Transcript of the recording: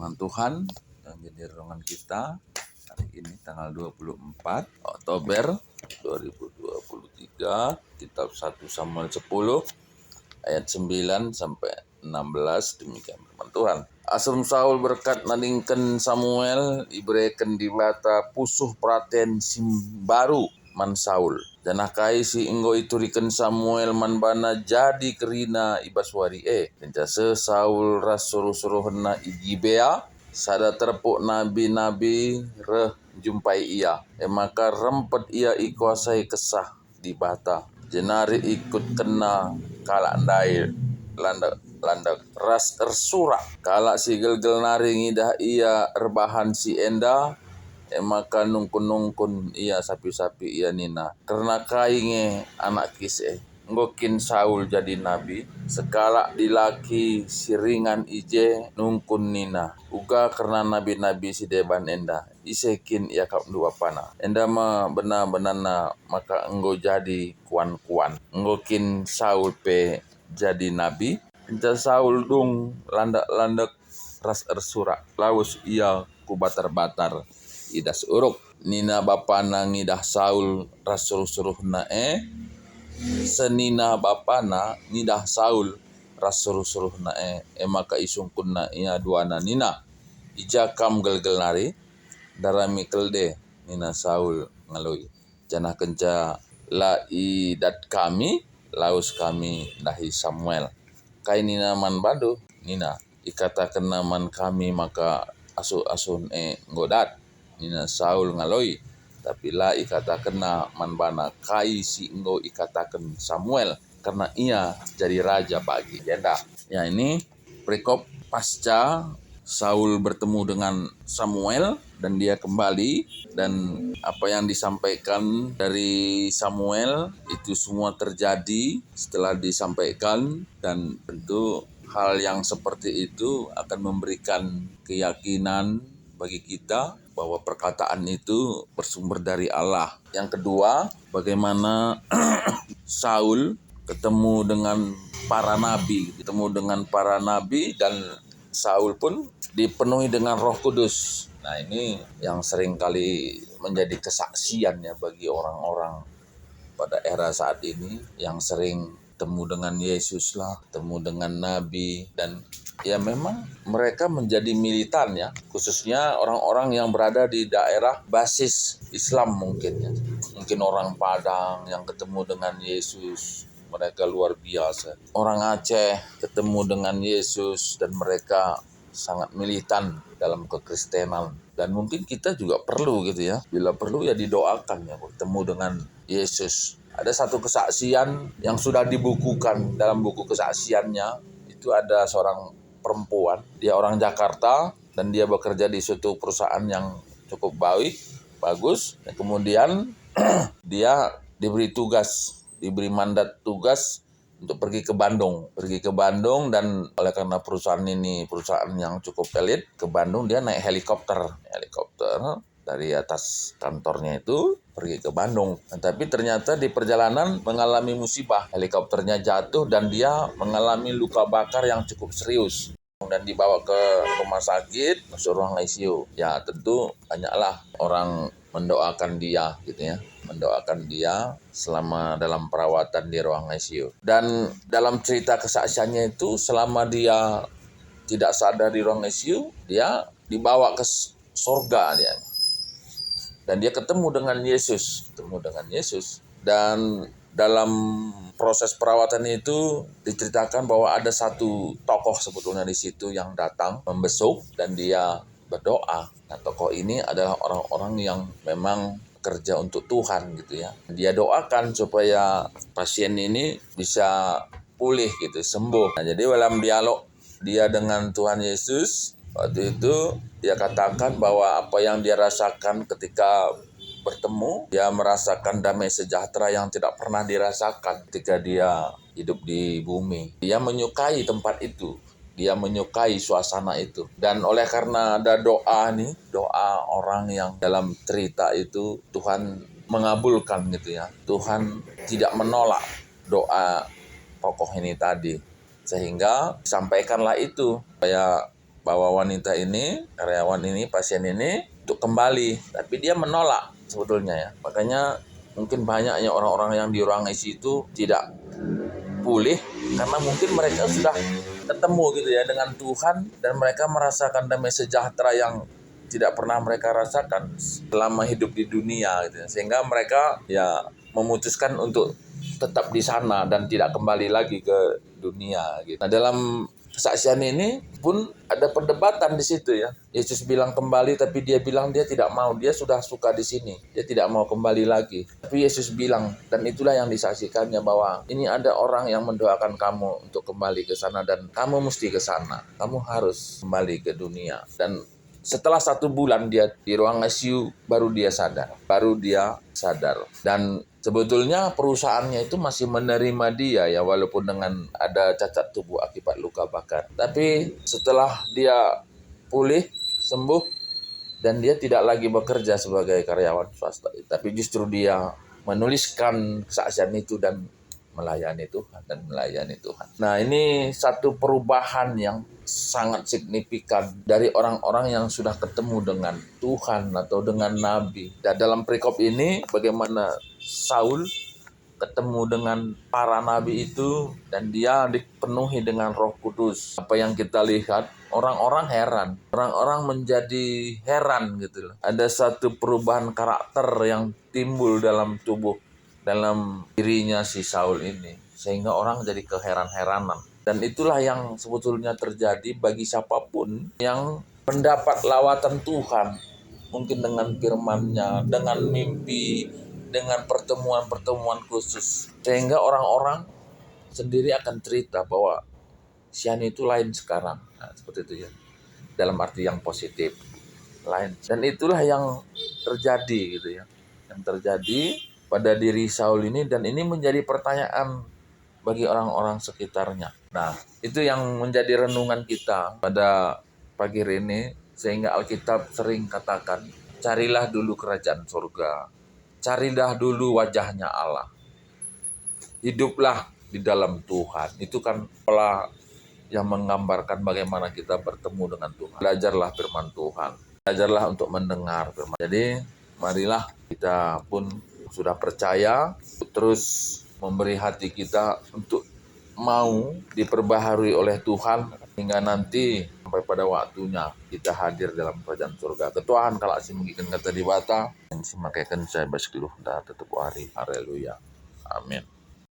Firman Tuhan yang jadi renungan kita hari ini tanggal 24 Oktober 2023, kitab 1 Samuel 10 ayat 9 sampai 16. Demikian firman Tuhan. Asum Saul berkat nalingken Samuel ibreken di bata pusuh praten simbaru man Saul. Janakai si inggo ituriken Samuel man bana jadi kerina ibaswari kencase Saul suruh-suruhna igibea sada terpuk nabi-nabi reh jumpai ia. Maka rempet ia ikuasai kesah di bata. Jenari ikut kena kalak ndair landak ras ersurak kalak si gelgel nari ngidah ia rebahan si enda maka nungkun ia sapi-sapi ia nina karena kainge anak kise ngokin Saul jadi nabi sekala dilaki siringan ije nungkun nina uga karena nabi-nabi si deban enda isekin ia kap dua pana enda ma benar-benarna maka enggo jadi kuan-kuan ngokin Saul pe jadi nabi. Pinta Saul dung landak ras ersurak laus ia ku batar-batar idas uruk nina bapana ngidah Saul ras suruh-suruhna senina bapana ngidah Saul ras suruh-suruhna maka isungkunna ia duana nina ijakam gelgel nari darami kelde nina Saul ngalui janah kenca la idat kami laus kami dahi Samuel kai nina man bado nina ikatakan naman kami maka asun ngodat nina Saul ngaloi tapi la ikatakan na man bana kai si enggo ikatakan Samuel karena ia jadi raja bagi janda. Ya ini perikop pasca Saul bertemu dengan Samuel dan dia kembali dan apa yang disampaikan dari Samuel itu semua terjadi setelah disampaikan dan tentu hal yang seperti itu akan memberikan keyakinan bagi kita bahwa perkataan itu bersumber dari Allah. Yang kedua, bagaimana Saul ketemu dengan para nabi dan Saul pun dipenuhi dengan Roh Kudus. Nah, ini yang sering kali menjadi kesaksian ya bagi orang-orang pada era saat ini yang sering temu dengan Yesus lah, temu dengan Nabi dan ya memang mereka menjadi militan ya, khususnya orang-orang yang berada di daerah basis Islam mungkin ya. Mungkin orang Padang yang ketemu dengan Yesus, mereka luar biasa. Orang Aceh ketemu dengan Yesus dan mereka sangat militan dalam kekristenan. Dan mungkin kita juga perlu gitu ya. Bila perlu ya didoakan ya bertemu dengan Yesus. Ada satu kesaksian yang sudah dibukukan dalam buku kesaksiannya. Itu ada seorang perempuan. Dia orang Jakarta dan dia bekerja di suatu perusahaan yang cukup bagus. Dan kemudian dia diberi mandat tugas untuk pergi ke Bandung dan oleh karena perusahaan ini perusahaan yang cukup elit ke Bandung dia naik helikopter dari atas kantornya itu pergi ke Bandung. Tapi ternyata di perjalanan mengalami musibah, helikopternya jatuh dan dia mengalami luka bakar yang cukup serius dan dibawa ke rumah sakit masuk ruang ICU. Ya tentu banyaklah orang mendoakan dia gitu ya. Mendoakan dia selama dalam perawatan di ruang ICU. Dan dalam cerita kesaksiannya itu selama dia tidak sadar di ruang ICU, dia dibawa ke surga dia. Dan dia ketemu dengan Yesus. Dan dalam proses perawatan itu diceritakan bahwa ada satu tokoh sebetulnya di situ yang datang membesuk dan dia berdoa. Nah, tokoh ini adalah orang-orang yang memang kerja untuk Tuhan gitu ya. Dia doakan supaya pasien ini bisa pulih gitu, sembuh. Nah, jadi dalam dialog dia dengan Tuhan Yesus, waktu itu dia katakan bahwa apa yang dia rasakan ketika bertemu, dia merasakan damai sejahtera yang tidak pernah dirasakan ketika dia hidup di bumi. Dia menyukai tempat itu. Dia menyukai suasana itu. Dan oleh karena ada doa orang yang dalam cerita itu Tuhan mengabulkan gitu ya. Tuhan tidak menolak doa tokoh ini tadi. Sehingga sampaikanlah itu supaya bahwa wanita ini, karyawan ini, pasien ini untuk kembali, tapi dia menolak sebetulnya ya. Makanya mungkin banyaknya orang-orang yang di ruang ICU itu tidak pulih karena mungkin mereka sudah ketemu gitu ya dengan Tuhan dan mereka merasakan damai sejahtera yang tidak pernah mereka rasakan selama hidup di dunia gitu ya. Sehingga mereka ya memutuskan untuk tetap di sana dan tidak kembali lagi ke dunia gitu. Nah, dalam kesaksian ini pun ada perdebatan di situ ya. Yesus bilang kembali tapi dia bilang dia tidak mau, dia sudah suka di sini. Dia tidak mau kembali lagi. Tapi Yesus bilang, dan itulah yang disaksikannya bahwa ini ada orang yang mendoakan kamu untuk kembali ke sana dan kamu mesti ke sana. Kamu harus kembali ke dunia. Dan setelah 1 bulan dia di ruang ICU baru dia sadar. Dan sebetulnya perusahaannya itu masih menerima dia ya walaupun dengan ada cacat tubuh akibat luka bakar. Tapi setelah dia pulih, sembuh, dan dia tidak lagi bekerja sebagai karyawan swasta, tapi justru dia menuliskan kesaksian itu dan melayani Tuhan. Nah, ini satu perubahan yang sangat signifikan dari orang-orang yang sudah ketemu dengan Tuhan atau dengan Nabi. Dan dalam perikop ini bagaimana Saul ketemu dengan para nabi itu dan dia dipenuhi dengan Roh Kudus. Apa yang kita lihat, orang-orang heran. Orang-orang menjadi heran gitu loh. Ada satu perubahan karakter yang timbul dalam dirinya si Saul ini. Sehingga orang jadi keheran-heranan. Dan itulah yang sebetulnya terjadi bagi siapapun yang mendapat lawatan Tuhan. Mungkin dengan firman-Nya, dengan mimpi, dengan pertemuan-pertemuan khusus. Sehingga orang-orang sendiri akan cerita bahwa Siani itu lain sekarang. Nah, seperti itu ya. Dalam arti yang positif. Lain. Dan itulah yang terjadi gitu ya. Yang terjadi pada diri Saul ini dan ini menjadi pertanyaan bagi orang-orang sekitarnya. Nah, itu yang menjadi renungan kita pada pagi ini sehingga Alkitab sering katakan, carilah dulu kerajaan surga. Carilah dulu wajahnya Allah. Hiduplah di dalam Tuhan. Itu kan pola yang menggambarkan bagaimana kita bertemu dengan Tuhan. Belajarlah firman Tuhan. Belajarlah untuk mendengar firman. Jadi, marilah kita pun sudah percaya, terus memberi hati kita untuk mau diperbaharui oleh Tuhan hingga nanti sampai pada waktunya kita hadir dalam kerajaan surga. Ketuaan kalau asing mengikan kata di bata, yang simakaikan saya baskluh dah tetap hari. Haleluya. Amin.